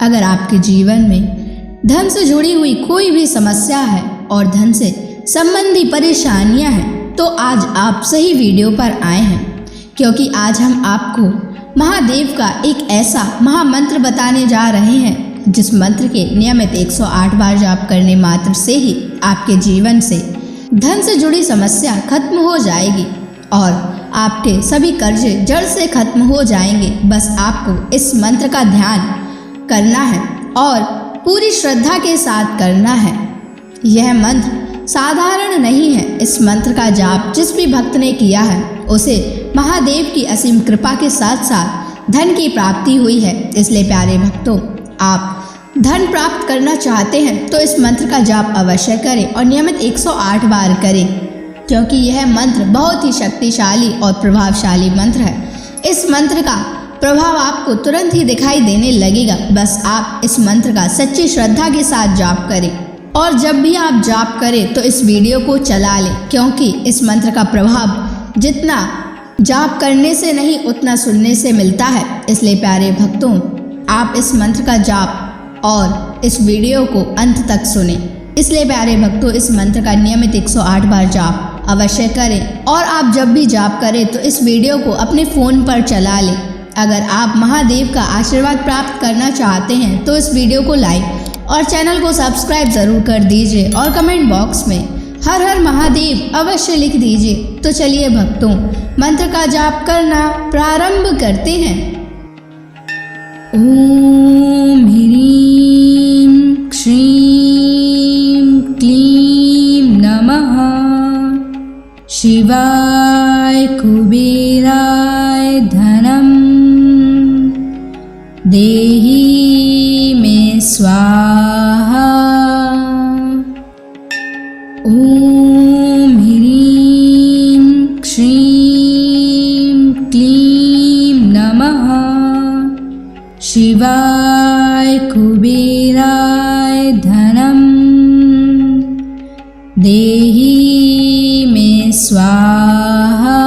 अगर आपके जीवन में धन से जुड़ी हुई कोई भी समस्या है और धन से संबंधी परेशानियां हैं तो आज आप सही वीडियो पर आए हैं, क्योंकि आज हम आपको महादेव का एक ऐसा महामंत्र बताने जा रहे हैं जिस मंत्र के नियमित 108 बार जाप करने मात्र से ही आपके जीवन से धन से जुड़ी समस्या खत्म हो जाएगी और आपके सभी कर्जे जड़ से खत्म हो जाएंगे। बस आपको इस मंत्र का ध्यान करना है और पूरी श्रद्धा के साथ करना है। यह मंत्र साधारण नहीं है। इस मंत्र का जाप जिस भी भक्त ने किया है उसे महादेव की असीम कृपा के साथ साथ धन की प्राप्ति हुई है। इसलिए प्यारे भक्तों, आप धन प्राप्त करना चाहते हैं तो इस मंत्र का जाप अवश्य करें और नियमित 108 बार करें, क्योंकि यह मंत्र बहुत ही शक्तिशाली और प्रभावशाली मंत्र है। इस मंत्र का प्रभाव आपको तुरंत ही दिखाई देने लगेगा। बस आप इस मंत्र का सच्ची श्रद्धा के साथ जाप करें और जब भी आप जाप करें तो इस वीडियो को चला लें, क्योंकि इस मंत्र का प्रभाव जितना जाप करने से नहीं उतना सुनने से मिलता है। इसलिए प्यारे भक्तों, आप इस मंत्र का जाप और इस वीडियो को अंत तक सुने। इसलिए प्यारे भक्तों, इस मंत्र का नियमित 108 बार जाप अवश्य करें और आप जब भी जाप करें तो इस वीडियो को अपने फ़ोन पर चला लें। अगर आप महादेव का आशीर्वाद प्राप्त करना चाहते हैं तो इस वीडियो को लाइक और चैनल को सब्सक्राइब ज़रूर कर दीजिए और कमेंट बॉक्स में हर हर महादेव अवश्य लिख दीजिए। तो चलिए भक्तों, मंत्र का जाप करना प्रारंभ करते हैं। ओम ह्रीं श्रीं क्लीं नमः शिवाय कुबेराय धनम देहि मे स्वाहा। ओम ह्रीं श्रीं क्लीं नमः शिवाय कुबेराय धनम देहि मे स्वाहा।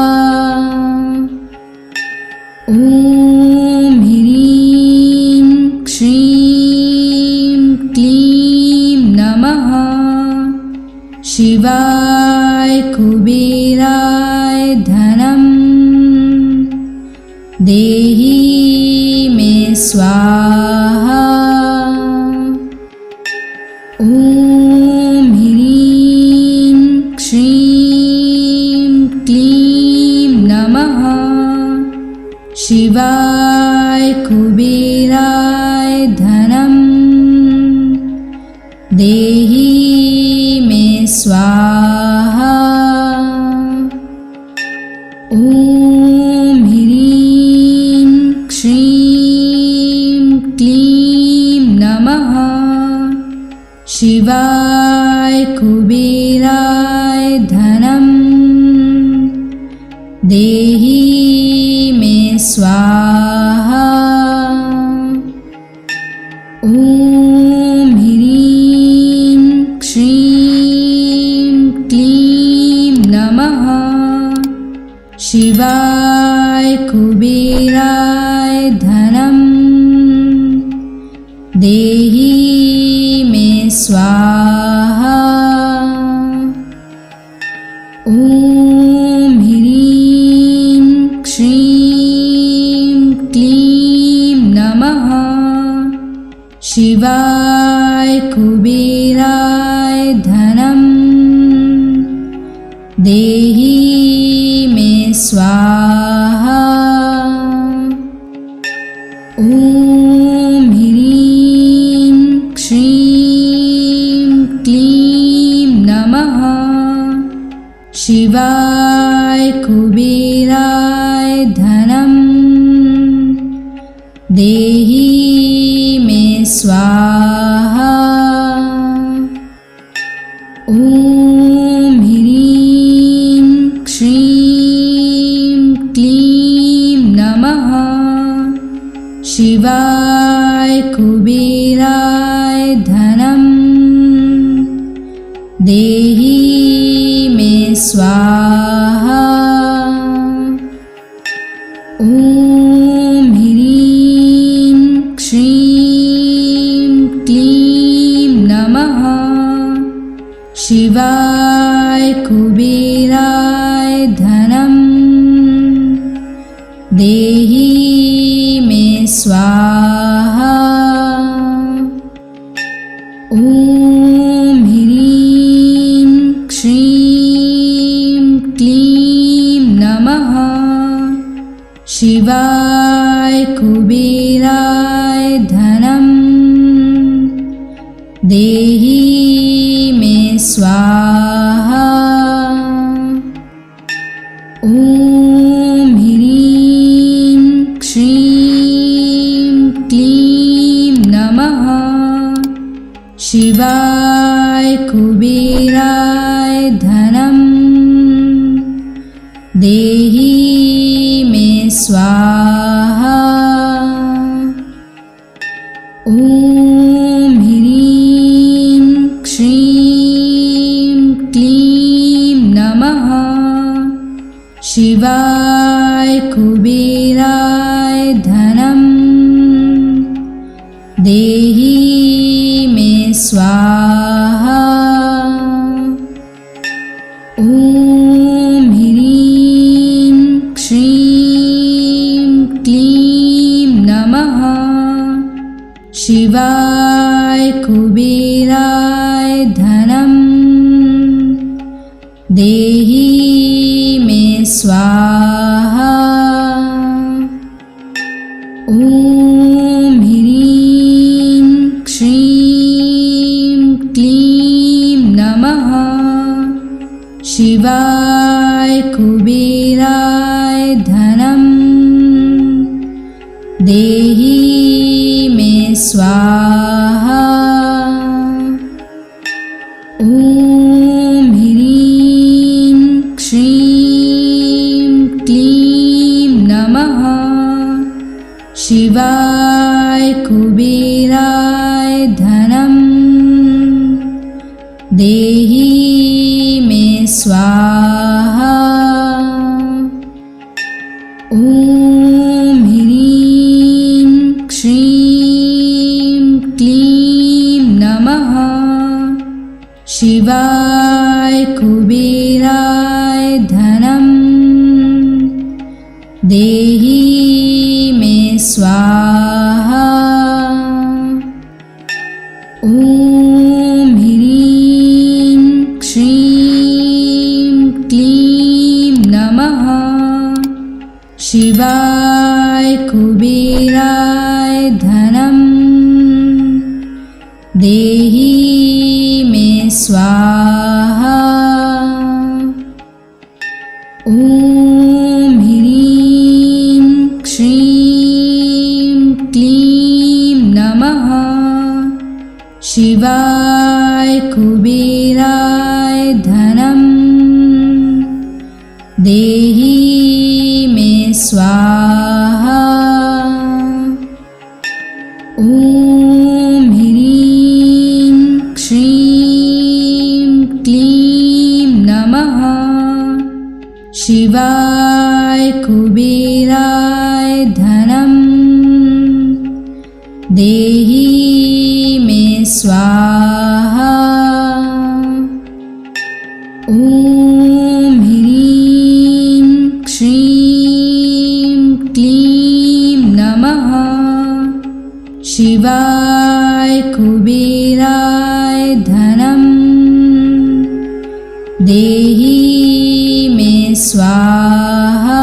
ओम ह्रीं श्रीं क्लीं नमः शिवाय कुबेराय धनम देहि मे स्वाहा। ओम ह्रीं श्रीं क्लीं नमः शिवाय कुबेराय धनम देहि मे स्वाहा। ओम ह्रीं श्रीं क्लीं नमः शिवाय कुबेराय धनम देहि मे स्वाहा। ओम ह्रीं श्रीं क्लीं नमः शिवाय कुबेराय धनम देहि मे स्वाहा। ओम ह्रीं श्रीं क्लीं नमः शिवाय कुबेराय धनम देहि मे स्वाहा। ओम ह्रीं श्रीं क्लीं नमः शिवाय कुबेराय धनम देहि मे स्वाहा। ओम ह्रीं श्रीं क्लीं नमः शिवाय कुबेराय धनम देहि मे स्वाहा। ओम ह्रीं श्रीं कुबेराय धनं देहि मे स्वाहा। ॐ ह्रीं श्रीं क्लीं नमः शिवाय कुबेराय धनं देहि मे स्वाहा। ॐ ह्रीं श्रीं क्लीं नमः शिवाय कुबेराय धनं देहि मे स्वाहा। ॐ ह्रीं श्रीं क्लीं नमः शिवाय कुबेराय धनं देहि मे स्वाहा। ॐ ह्रीं श्रीं क्लीं नमः शिवाय कुबेराय धनं देहि मे स्वाहा। ॐ ह्रीं श्रीं क्लीं नमः शिवाय कुबेराय धनं देहि मे स्वाहा। ॐ ह्रीं श्रीं क्लीं नमः शिवाय कुबेराय धनं देहि मे स्वाहा। ॐ ह्रीं श्रीं क्लीं नमः शिवाय कुबेराय धनं देहि मे स्वाहा। ॐ ह्रीं श्रीं क्लीं नमः शिवाय कुबेराय धनं देहि मे स्वाहा। ॐ ह्रीं श्रीं क्लीं नमः शिवाय कुबेराय धनं देहि मे स्वाहा। ॐ ह्रीं श्रीं क्लीं नमः शिवाय कुबेराय धनं देहि मे स्वाहा। ॐ ह्रीं श्रीं क्लीं नमः शिवाय कुबेराय धनं देहि मे स्वाहा।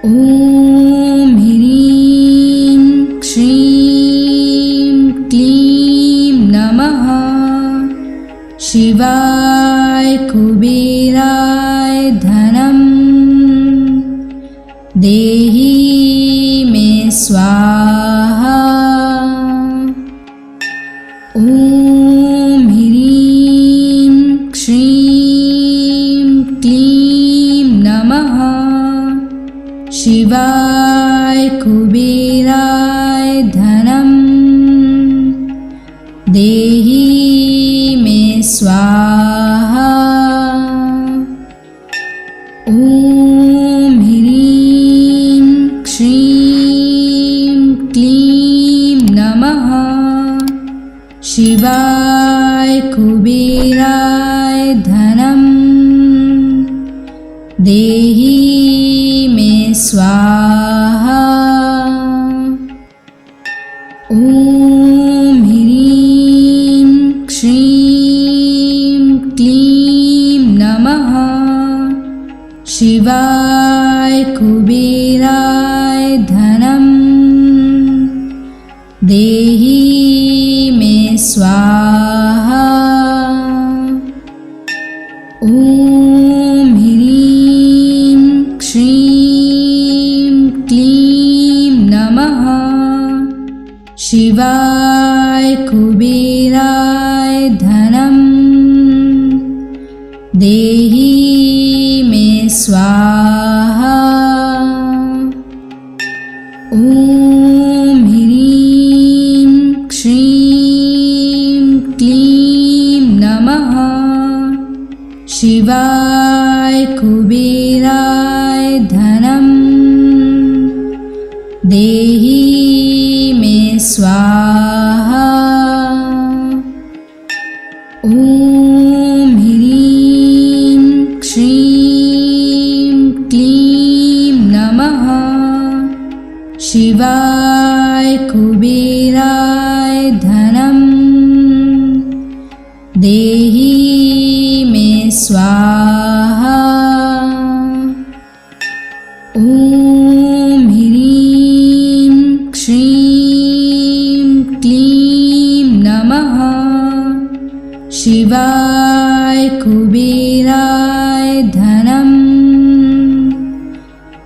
ॐ ह्रीं श्रीं क्लीं नमः शिवाय कुबेराय धनं देहि मे स्वाहा। ॐ ह्रीं श्रीं क्लीं नमः शिवाय कुबेराय धनं देहि मे स्वाहा। ॐ ह्रीं श्रीं क्लीं नमः शिवाय कुबेराय धनं देहि मे स्वाहा। ॐ ह्रीं श्रीं क्लीं नमः शिवाय कुबेराय धनं देहि मे स्वाहा। ॐ ह्रीं श्रीं क्लीं नमः शिवाय कुबेराय धनं देहि मे स्वाहा। ॐ ह्रीं श्रीं क्लीं नमः शिवाय कुबेराय धनं देहि मे स्वाहा। ॐ ह्रीं श्रीं क्लीं नमः शिवाय कुबेराय धनं देहि मे स्वाहा। ॐ ह्रीं श्रीं क्लीं नमः शिवाय कुबेराय धनं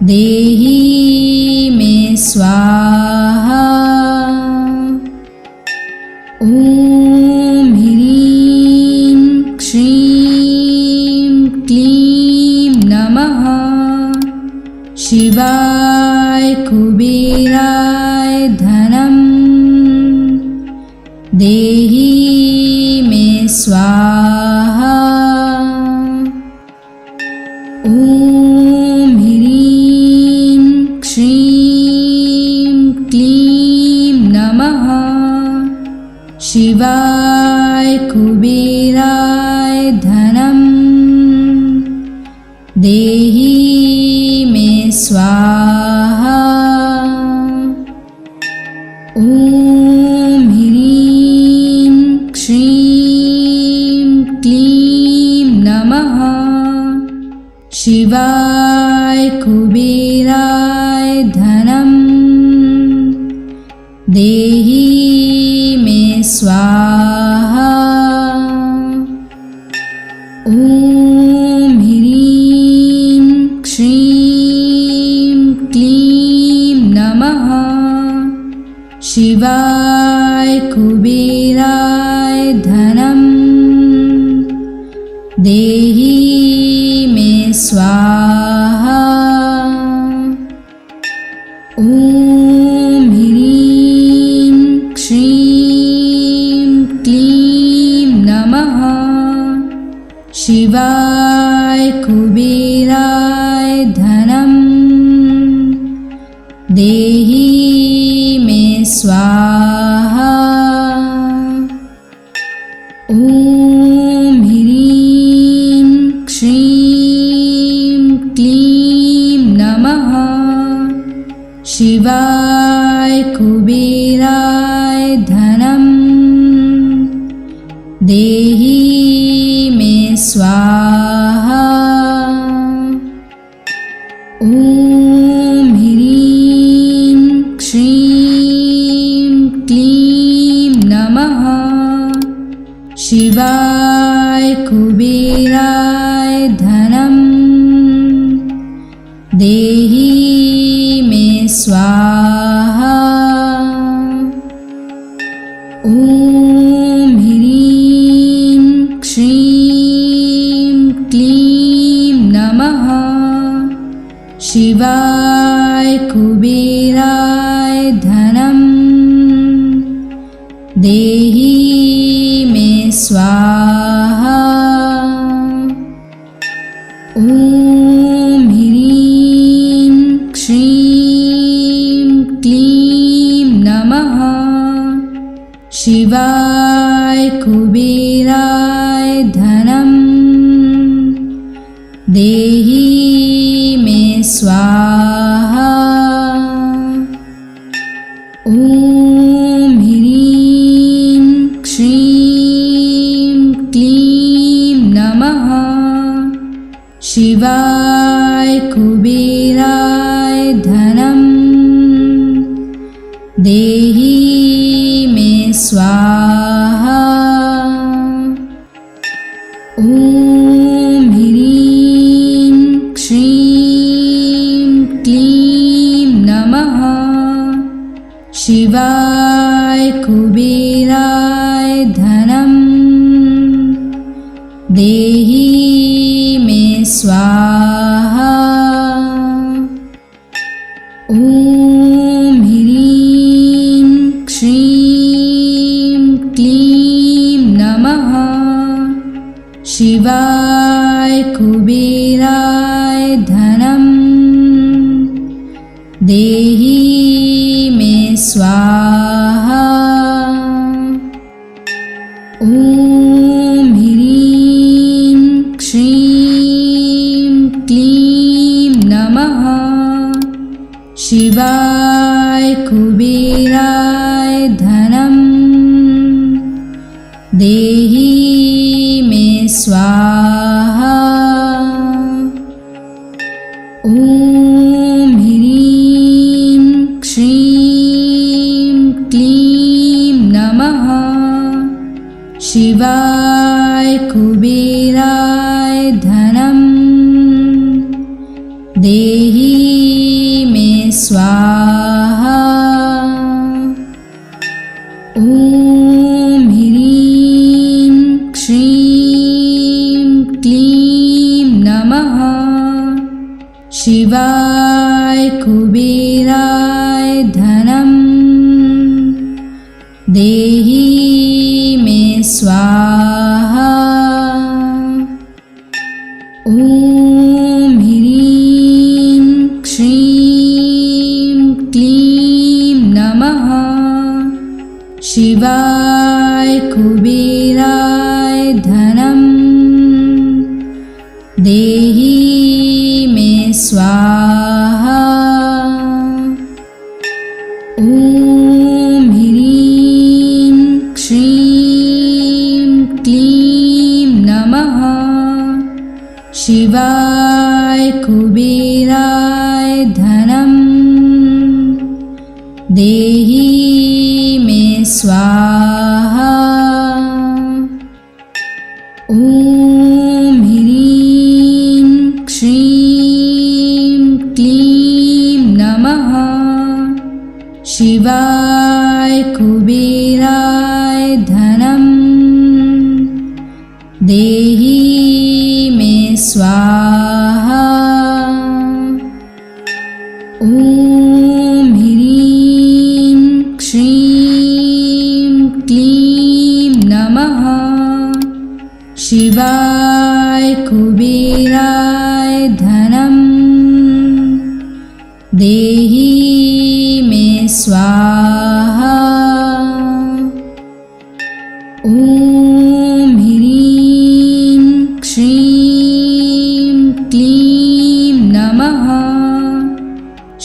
देहि मे स्वाहा। ॐ ह्रीं श्रीं क्लीं नमः शिवाय कुबेराय धनं देहि मे स्वाहा। ॐ ह्रीं श्रीं क्लीं नमः शिवाय कुबेराय धनं देहि मे स्वाहा। ॐ ह्रीं श्रीं क्लीं नमः शिवाय कुबेराय धनं देहि मे स्वाहा। ॐ ह्रीं श्रीं क्लीं नमः शिवाय कुबेराय धनं देहि मे स्वाहा। ॐ ह्रीं श्रीं क्लीं नमः शिवाय कुबेराय धनं देहि मे स्वाहा। ॐ ह्रीं श्रीं क्लीं नमः शिवाय कुबेराय धनं देहि मे स्वाहा। ॐ ह्रीं श्रीं क्लीं नमः शिवाय कुबेराय धनं देहि मे स्वाहा। ॐ ह्रीं श्रीं क्लीं नमः शिवाय कुबेराय धनं देहि मे स्वाहा। ॐ ह्रीं श्रीं क्लीं नमः शिवाय कुबेराय धनं देहि मे स्वाहा। ॐ ह्रीं श्रीं क्लीं नमः शिवाय कुबेराय धनं देहि मे स्वाहा। ॐ ह्रीं श्रीं क्लीं नमः शिवाय कुबेराय धनं देहि मे स्वाहा। ॐ ह्रीं श्रीं क्लीं नमः शिवाय कुबेराय धनं देहि मे स्वाहा। ॐ ह्रीं श्रीं क्लीं नमः शिवाय कुबेराय धनं देहि मे स्वाहा। ॐ ह्रीं श्रीं क्लीं नमः शिवाय कुबेराय धनं देहि मे स्वाहा। ॐ ह्रीं श्रीं क्लीं नमः शिवाय कुबेराय धनं देहि मे स्वाहा। ॐ ह्रीं श्रीं क्लीं नमः शिवाय कुबेराय धनं देहि मे स्वाहा। ॐ ह्रीं श्रीं क्लीं नमः शिवाय कुबेराय धनं देहि मे स्वाहा। ॐ ह्रीं श्रीं क्लीं नमः शिवाय कुबेराय धनं देहि मे स्वाहा। ॐ ह्रीं श्रीं क्लीं नमः शिवाय कुबेराय धनं देहि मे स्वाहा। ॐ ह्रीं श्रीं क्लीं नमः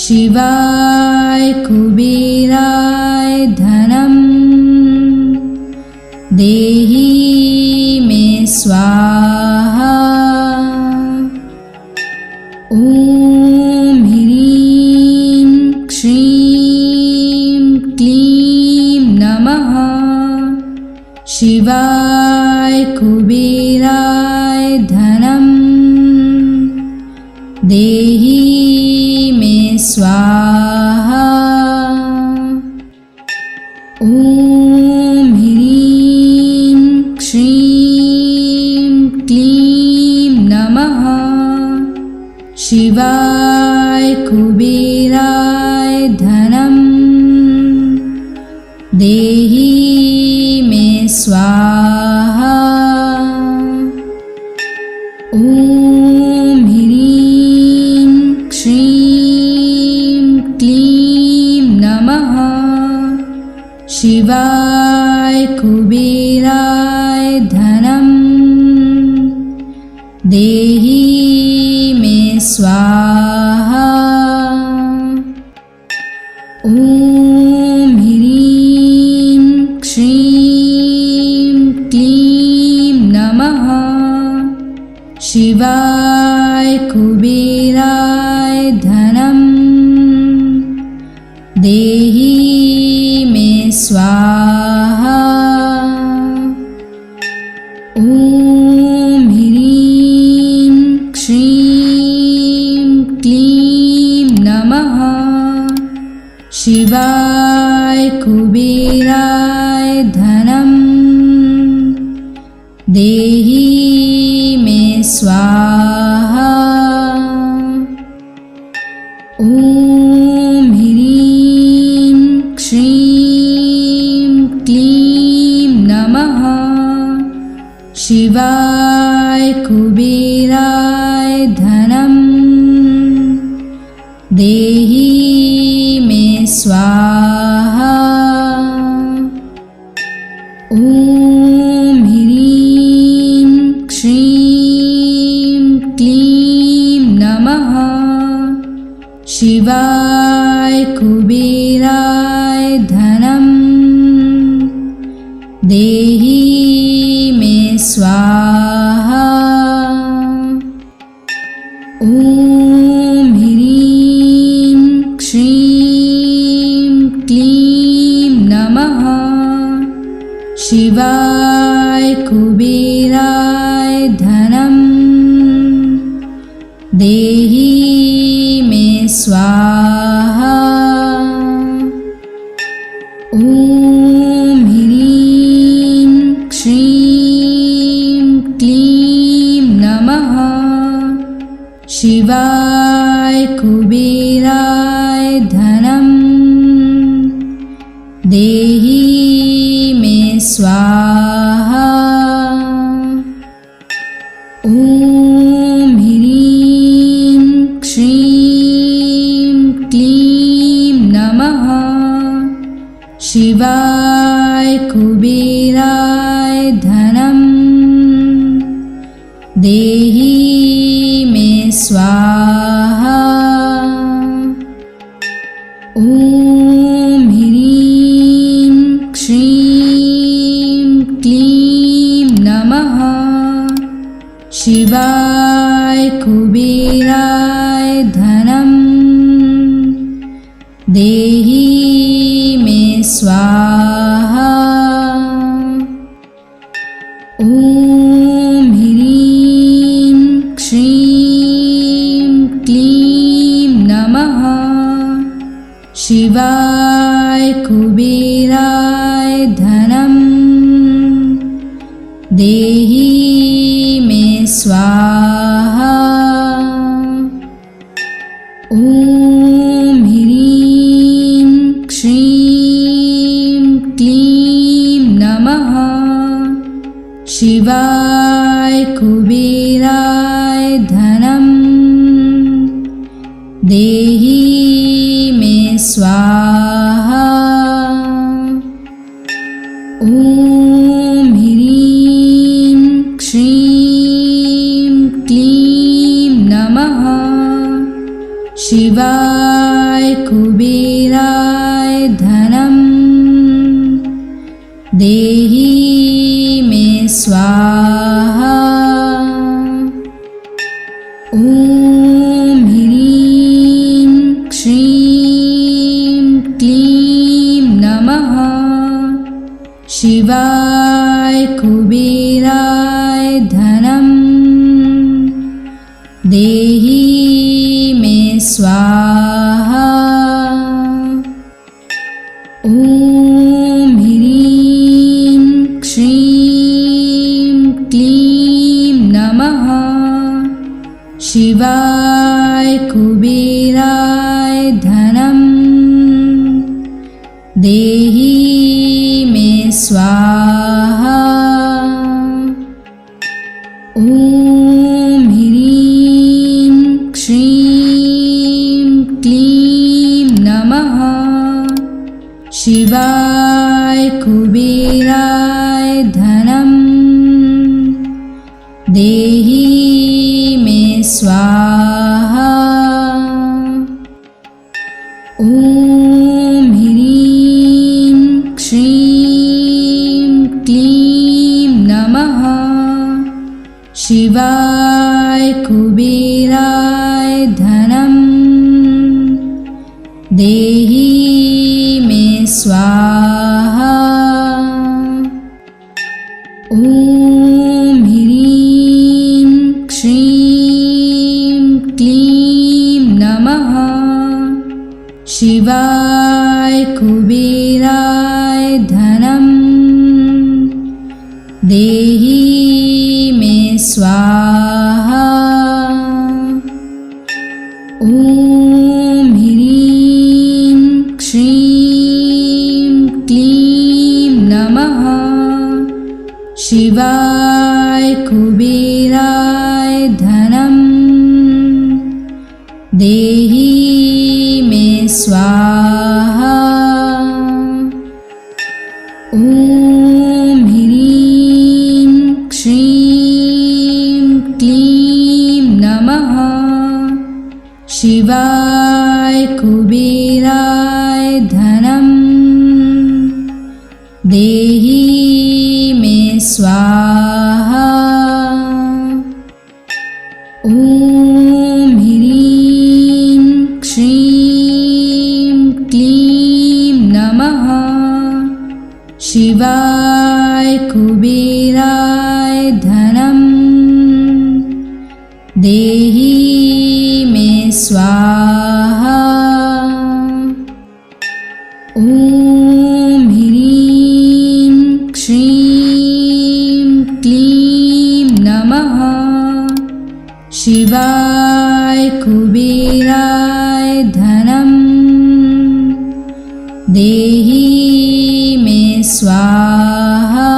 शिवाय कुबेराय धनं देहि मे स्वाहा। ॐ ह्रीं श्रीं क्लीं नमः शिवाय कुबेराय धनं देहि मे स्वाहा। ॐ ह्रीं श्रीं क्लीं नमः शिवाय कुबेराय धनं देहि मे स्वाहा। ॐ ह्रीं श्रीं क्लीं नमः शिवाय कुबेराय धनं देहि मे स्वाहा। ॐ ह्रीं श्रीं क्लीं नमः शिवाय कुबेराय धनं देहि मे स्वाहा। ॐ ह्रीं श्रीं क्लीं नमः शिवाय कुबेराय धनं देहि मे स्वाहा। ॐ ह्रीं श्रीं क्लीं नमः शिवाय कुबेराय धनं देहि मे स्वाहा। ॐ ह्रीं श्रीं क्लीं नमः शिवाय कुबेराय धनं देहि मे स्वाहा। ॐ ह्रीं श्रीं क्लीं नमः शिवाय कुबेराय धनं देहि मे स्वाहा। ॐ ह्रीं श्रीं क्लीं नमः शिवाय कुबेराय धनं देहि मे स्वाहा। ॐ ह्रीं श्रीं क्लीं नमः शिवाय कुबेराय धनं देहि मे स्वाहा। ॐ ह्रीं श्रीं क्लीं नमः शिवाय कुबेराय धनं देहि मे स्वाहा। ॐ ह्रीं श्रीं क्लीं नमः शिवाय कुबेराय धनं देहि मे स्वाहा। ॐ ह्रीं श्रीं क्लीं नमः शिवाय कुबेराय धनं देहि मे स्वाहा। ॐ ह्रीं श्रीं क्लीं नमः शिवाय कुबेराय धनं देहि मे स्वाहा। ॐ ह्रीं श्रीं क्लीं नमः शिवाय कुबेराय धनं देहि मे स्वाहा। ॐ ह्रीं श्रीं क्लीं नमः शिवाय कुबेराय धनं देहि मे स्वाहा। ॐ ह्रीं श्रीं क्लीं नमः शिवाय कुबेराय धनं देहि देहि मे स्वाहा। ॐ ह्रीं श्रीं क्लीं नमः शिवाय कुबेराय धनं देहि मे स्वाहा। ॐ ह्रीं श्रीं क्लीं नमः शिवाय कुबेराय धनं देहि मे स्वाहा। ॐ ह्रीं श्रीं क्लीं नमः शिवाय कुबेराय धनं देहि मे स्वाहा। ॐ ह्रीं श्रीं क्लीं नमः शिवाय कुबेराय धनं देहि मे स्वाहा। ॐ ह्रीं श्रीं क्लीं नमः शिवाय कुबेराय धनं देहि मे स्वाहा। ॐ ह्रीं श्रीं क्लीं नमः शिवाय कुबेराय धनं देहि मे स्वाहा।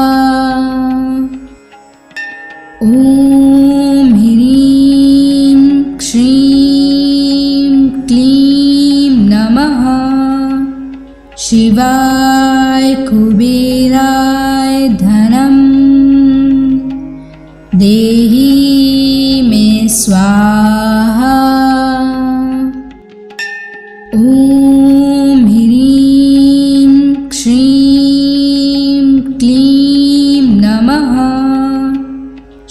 ॐ ह्रीं श्रीं क्लीं नमः शिवाय कुबेराय धनं देहि मे स्वाहा। ॐ ह्रीं श्रीं क्लीं नमः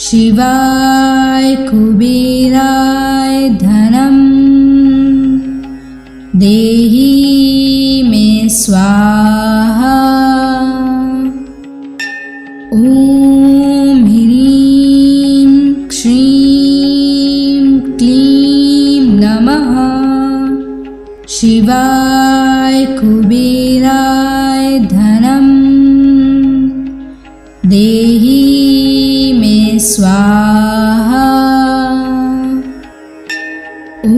शिवाय कुबेराय धनं देहि मे स्वाहा। ॐ ह्रीं श्रीं क्लीं नमः शिवाय कुबेराय धनं देहि मे स्वाहा। ॐ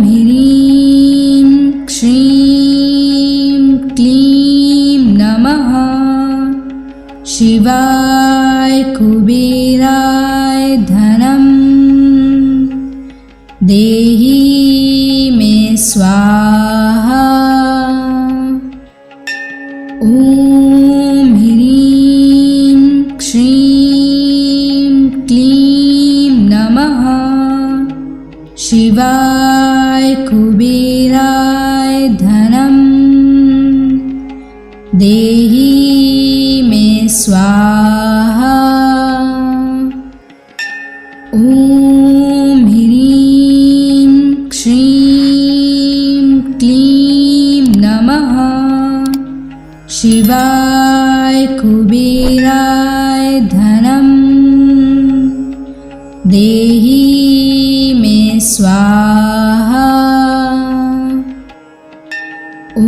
ह्रीं श्रीं क्लीं नमः शिवाय कुबेराय धनं देहि मे स्वाहा। ॐ ह्रीं श्रीं क्लीं नमः शिवाय कुबेराय धनं देहि मे स्वाहा। ॐ ह्रीं श्रीं क्लीं नमः शिवाय कुबेराय धनं देहि मे स्वाहा। ॐ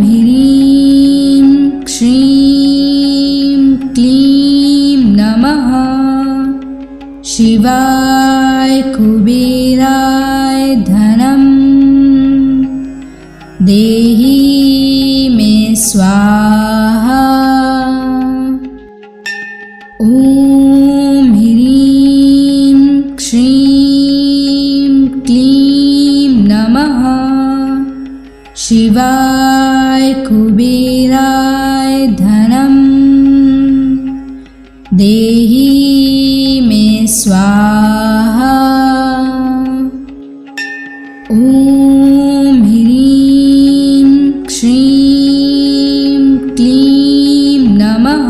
ह्रीं श्रीं क्लीं नमः शिवाय कुबेराय धनं देहि मे स्वाहा। ॐ ह्रीं श्रीं क्लीं नमः शिवाय कुबेराय धनं देहि मे स्वाहा। ॐ ह्रीं श्रीं क्लीं नमः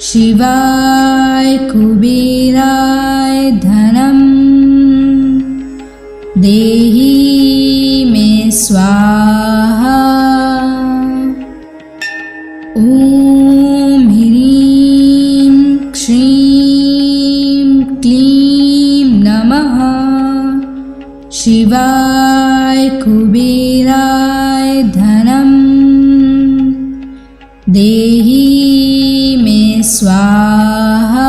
शिवाय कुबेराय धनं देहि मे स्वाहा। ॐ ह्रीं श्रीं क्लीं नमः शिवाय कुबेराय धनं देहि मे स्वाहा।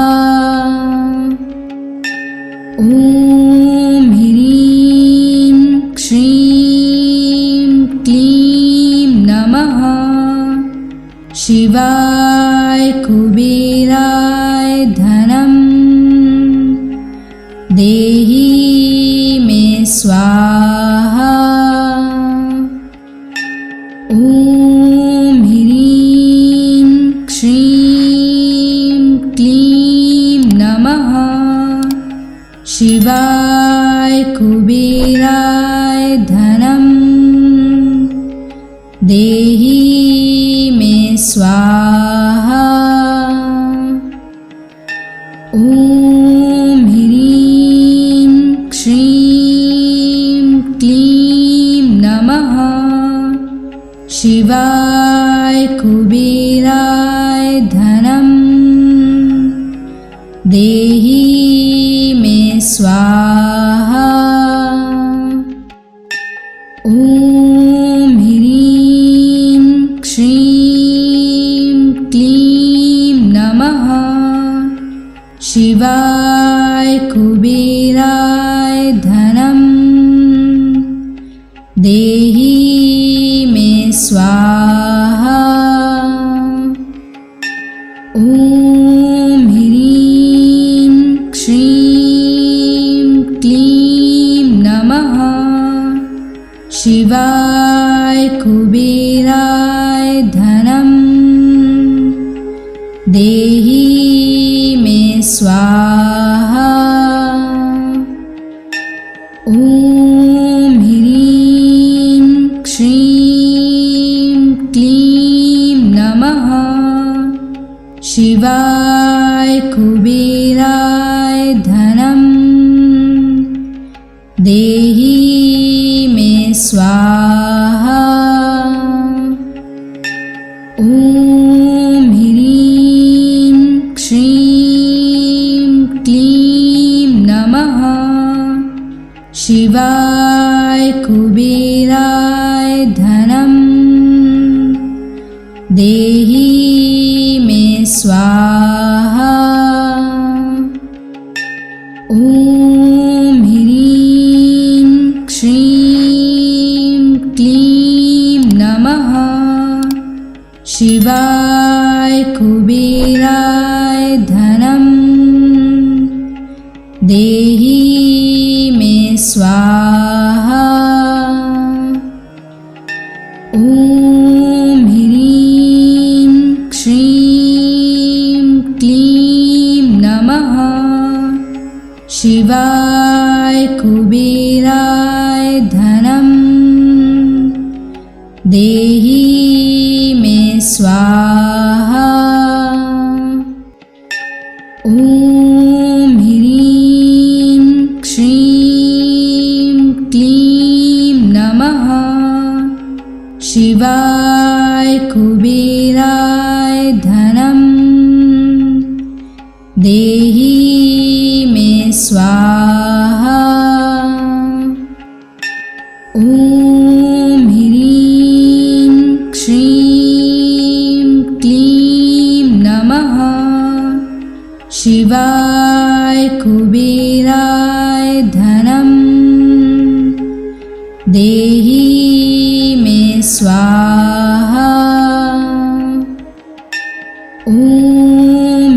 ॐ ह्रीं श्रीं क्लीं नमः शिवाय कुबेराय धनं देहि मे स्वाहा। ॐ ह्रीं श्रीं क्लीं नमः शिवाय कुबेराय धनं देहि मे स्वाहा। ॐ ह्रीं श्रीं क्लीं नमः शिवाय कुबेराय धनं देहि मे स्वाहा। ॐ ह्रीं श्रीं क्लीं नमः शिवाय कुबेराय धनं देहि मे स्वाहा। ॐ ह्रीं श्रीं क्लीं नमः शिवाय कुबेराय धनं देहि मे स्वाहा। ॐ ह्रीं श्रीं क्लीं नमः शिवाय कुबेराय धनं देहि मे स्वाहा। ॐ ह्रीं श्रीं क्लीं नमः शिवाय कुबेराय धनं देहि मे स्वाहा। ॐ ह्रीं श्रीं क्लीं नमः शिवाय कुबेराय धनं देहि मे स्वाहा। ॐ ह्रीं श्रीं क्लीं नमः शिवाय कुबेराय धनं देहि मे स्वाहा। ॐ ह्रीं श्रीं क्लीं नमः शिवाय कुबेराय धनं देहि मे स्वाहा। ॐ ह्रीं श्रीं क्लीं नमः शिवाय कुबेराय धनं देहि मे स्वाहा। ॐ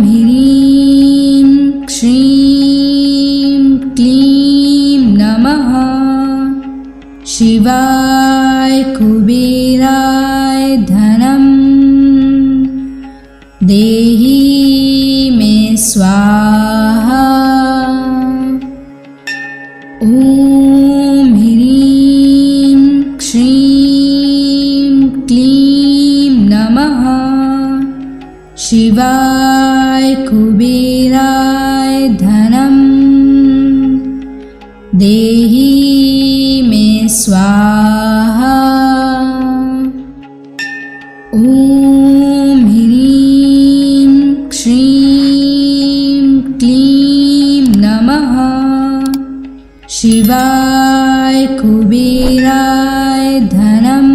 ह्रीं श्रीं क्लीं नमः शिवाय कुबेराय धनं देहि मे स्वाहा। देहि मे स्वाहा। ॐ ह्रीं श्रीं क्लीं नमः शिवाय कुबेराय धनं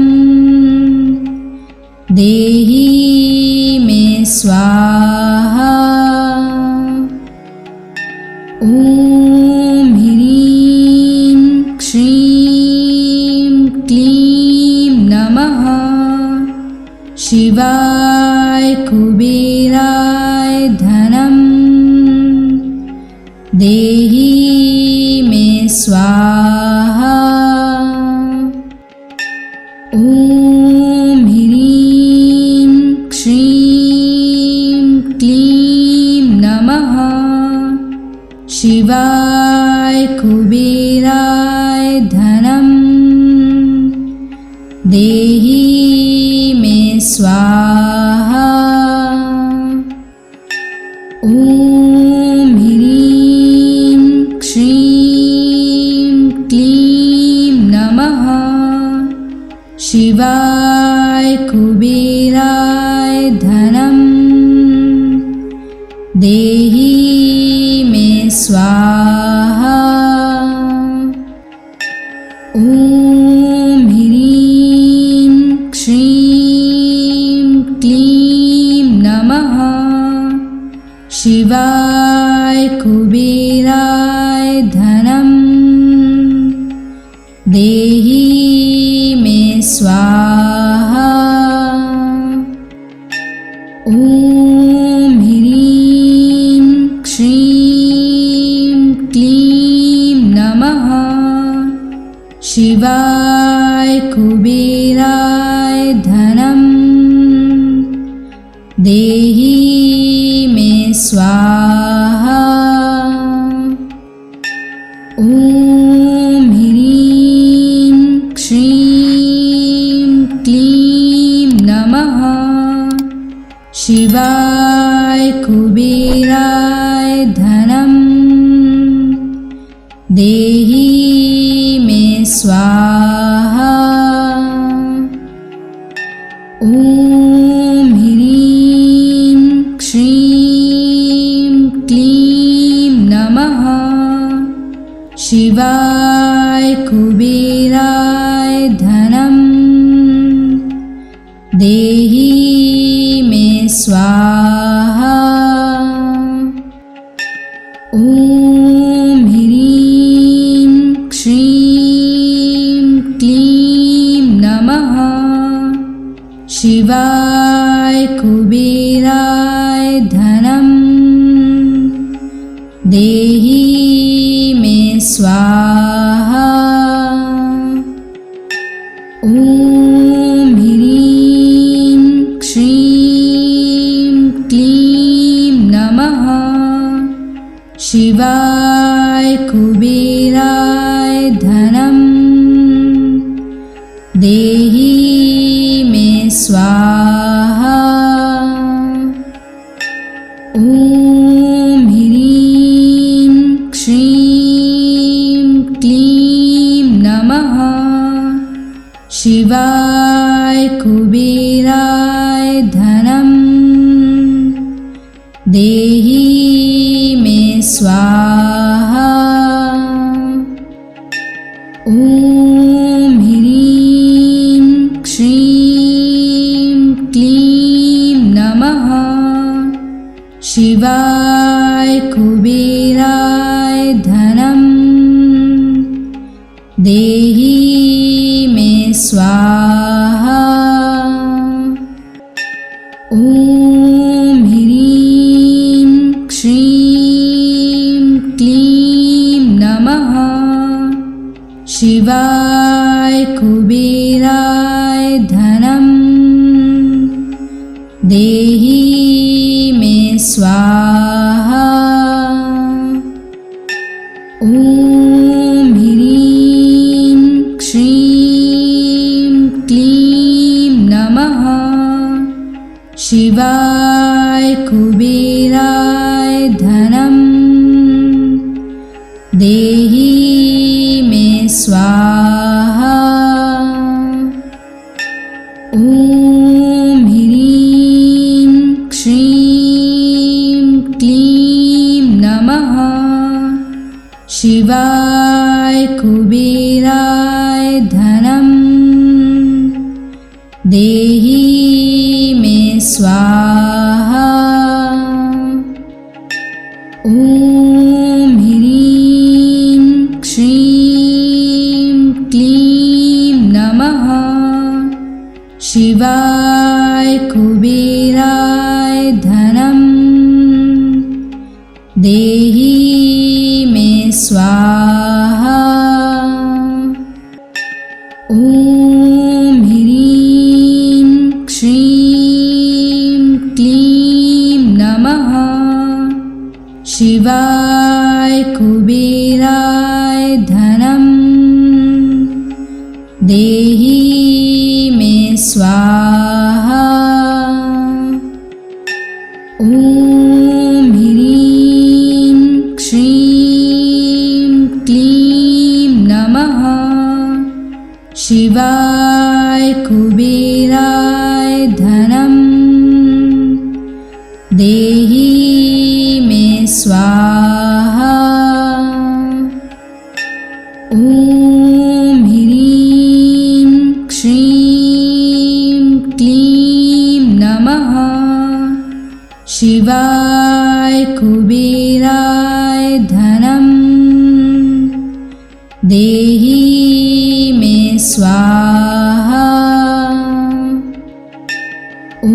देहि मे स्वाहा। ॐ ह्रीं श्रीं क्लीं नमः शिवाय कुबेराय धनं देहि मे स्वाहा। ॐ ह्रीं श्रीं क्लीं नमः शिवाय कुबेराय धनं देहि मे स्वाहा। ॐ ह्रीं श्रीं क्लीं नमः शिवाय कुबेराय धनं देहि मे स्वाहा। ॐ ह्रीं श्रीं क्लीं नमः शिवाय कुबेराय धनं देहि मे स्वाहा। ॐ ह्रीं श्रीं क्लीं नमः शिवाय कुबेराय धनं देहि मे स्वाहा। ॐ ह्रीं श्रीं क्लीं नमः शिवाय कुबेराय धनं देहि मे स्वाहा। ॐ ह्रीं श्रीं क्लीं नमः शिवाय कुबेराय धनं देहि मे स्वाहा। ॐ ह्रीं श्रीं क्लीं नमः शिवाय कुबेराय धनं देहि मे स्वाहा। ॐ ह्रीं श्रीं क्लीं नमः शिवाय कुबेराय धनं देहि मे स्वाहा। ॐ ह्रीं श्रीं क्लीं नमः शिवाय कुबेराय धनं देहि मे स्वाहा। ॐ ह्रीं श्रीं क्लीं नमः शिवाय कुबेराय धनं देहि मे स्वाहा। ॐ ह्रीं श्रीं क्लीं नमः शिवाय कुबेराय धनं देहि मे स्वाहा। ॐ ह्रीं श्रीं क्लीं नमः शिवाय कुबेराय धनं देहि शिवाय कुबेराय धनम देहि मे स्वाहा। ॐ ह्रीं श्रीं क्लीं नमः। शिवाय कुबेराय धनम देहि मे स्वाहा। ॐ ह्रीं श्रीं क्लीं नमः। शिवाय कुबेराय धनम देहि मे स्वाहा। ॐ ह्रीं श्रीं क्लीं नमः। शिवाय कुबेराय धनम देहि मे स्वाहा। ॐ ह्रीं श्रीं क्लीं नमः। शिवाय कुबेराय धनम देहि मे स्वाहा। ॐ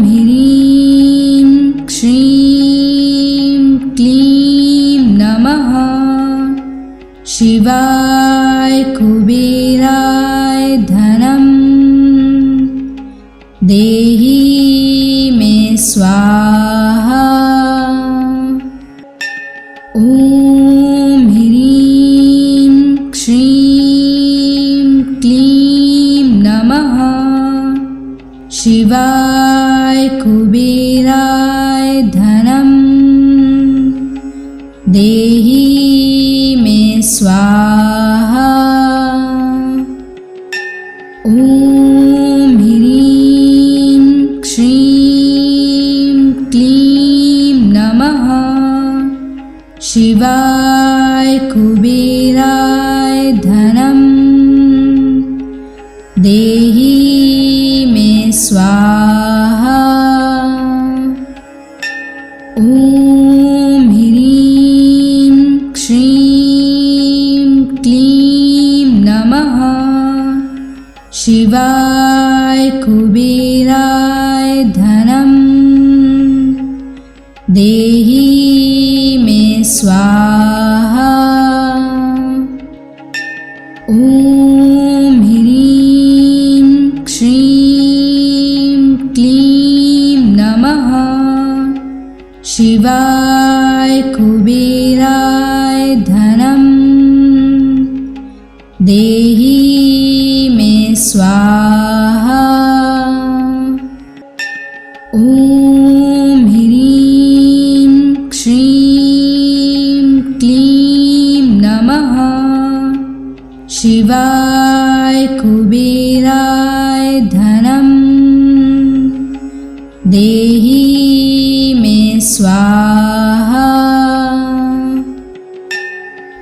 ह्रीं श्रीं क्लीं नमः। शिवाय कुबेराय धनम देहि मे स्वाहा। ॐ ह्रीं श्रीं क्लीं नमः। शिवाय कुबेराय धनम देहि मे स्वाहा। ॐ ह्रीं श्रीं क्लीं नमः। शिवाय कुबेराय धनम देहि मे स्वाहा। ॐ ह्रीं श्रीं क्लीं नमः। शिवाय कुबेराय धनम देहि मे स्वाहा। ॐ ह्रीं श्रीं क्लीं नमः। शिवाय कुबेराय धनम देहि मे स्वाहा। ॐ ह्रीं श्रीं क्लीं नमः। शिवाय कुबेराय धनम देहि मे स्वाहा।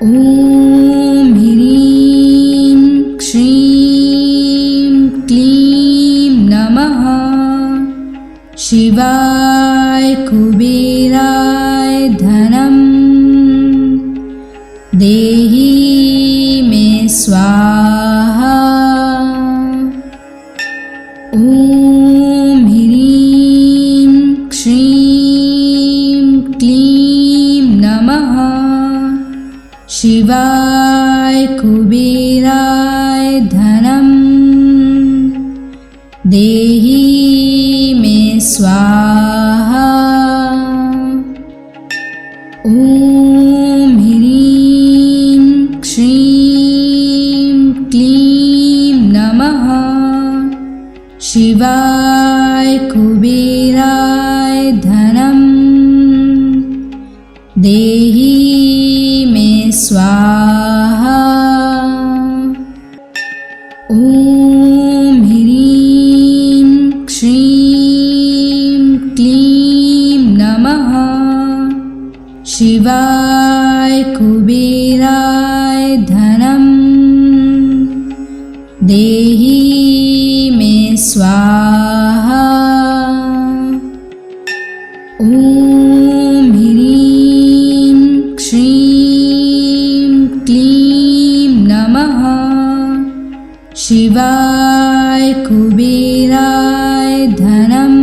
ॐ ह्रीं श्रीं क्लीं नमः। शिवाय कुबेराय धनम देहि मे स्वाहा। ॐ ह्रीं श्रीं क्लीं नमः। शिवाय कुबेराय धनम देहि मे स्वाहा। ॐ ह्रीं श्रीं क्लीं नमः। शिवाय कुबेराय धनम देहि मे स्वाहा। ॐ ह्रीं श्रीं क्लीं नमः। शिवाय शिवाय कुबेराय धनम देहि मे स्वाहा। ॐ ह्रीं श्रीं क्लीं नमः शिवाय कुबेराय धनम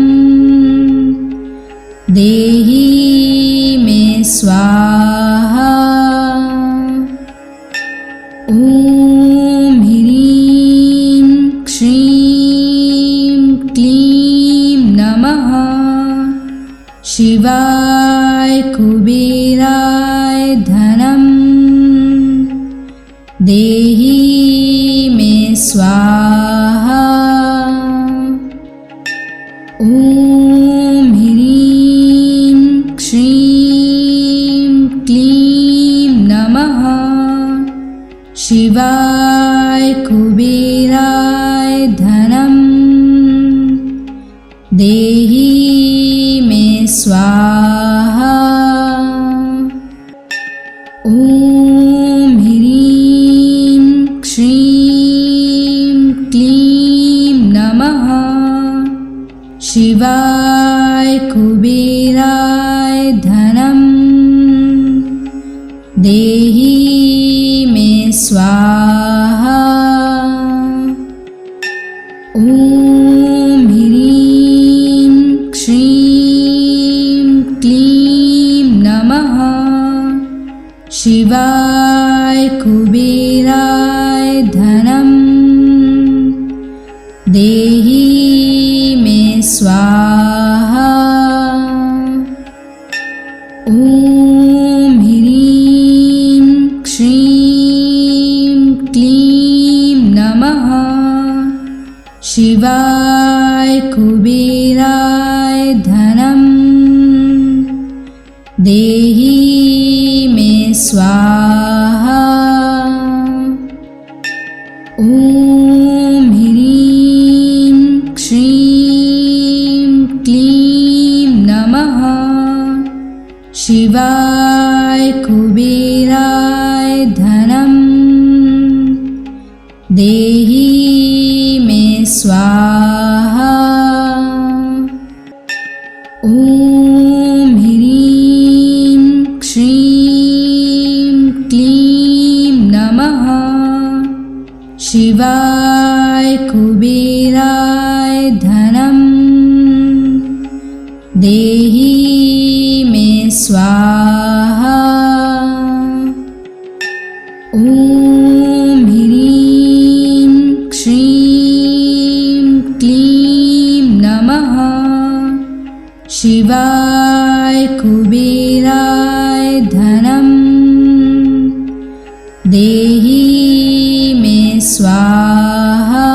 देहि मे स्वाहा। ॐ ह्रीं श्रीं क्लीं नमः शिवाय कुबेराय धनम देहि मे स्वाहा। ॐ ह्रीं श्रीं क्लीं नमः शिवाय कुबेराय धनम देहि मे स्वाहा। ॐ ह्रीं श्रीं क्लीं नमः शिवाय कुबेराय धनम देहि मे स्वाहा। ॐ ह्रीं श्रीं क्लीं नमः शिवाय कुबेराय धनम देहि मे स्वाहा। ॐ ह्रीं श्रीं क्लीं नमः शिवाय कुबेराय धनम देहि मे स्वाहा। ॐ ह्रीं श्रीं क्लीं नमः शिवाय कुबेराय धनम देहि मे स्वाहा। ॐ ह्रीं श्रीं क्लीं नमः शिवाय कुबेराय धनम देहि मे स्वाहा। ॐ ह्रीं श्रीं क्लीं नमः शिवाय कुबेराय धनम देहि मे स्वाहा।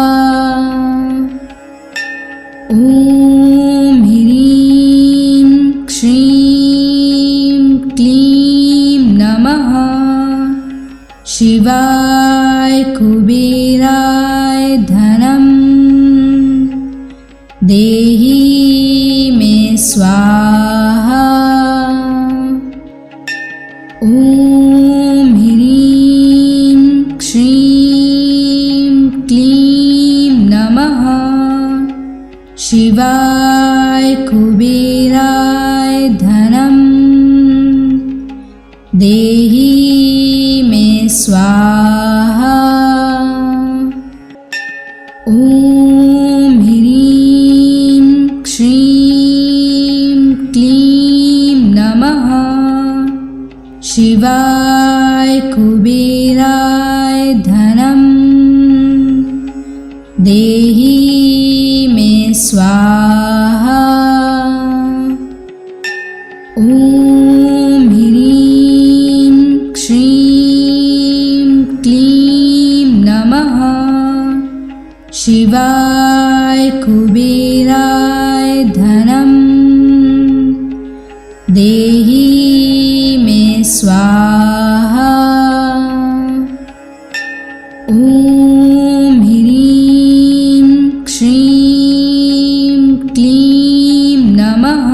ॐ ह्रीं श्रीं क्लीं नमः शिवाय कुबेराय धनम देहि मे स्वाहा। ॐ ह्रीं श्रीं क्लीं नमः शिवाय कुबेराय धनम देहि मे स्वाहा। ॐ ह्रीं श्रीं क्लीं नमः शिवाय कुबेराय धनम देहि मे स्वाहा। ॐ ह्रीं श्रीं क्लीं नमः शिवाय कुबेराय धनम देहि मे स्वाहा। ॐ ह्रीं श्रीं क्लीं नमः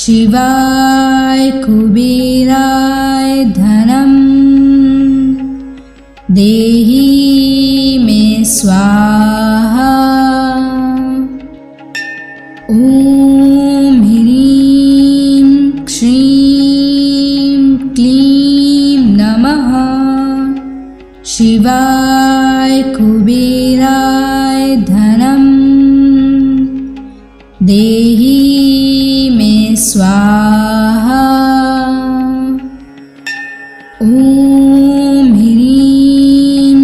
शिवाय कुबेराय धनम् देहि मे स्वाहा। ॐ ह्रीं श्रीं क्लीं नमः शिवाय कुबेराय धनम् देहि मे स्वाहा। ॐ ह्रीं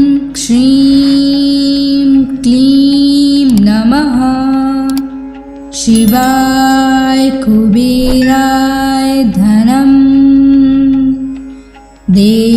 श्रीं क्लीं नमः शिवाय कुबेराय धनम् देहि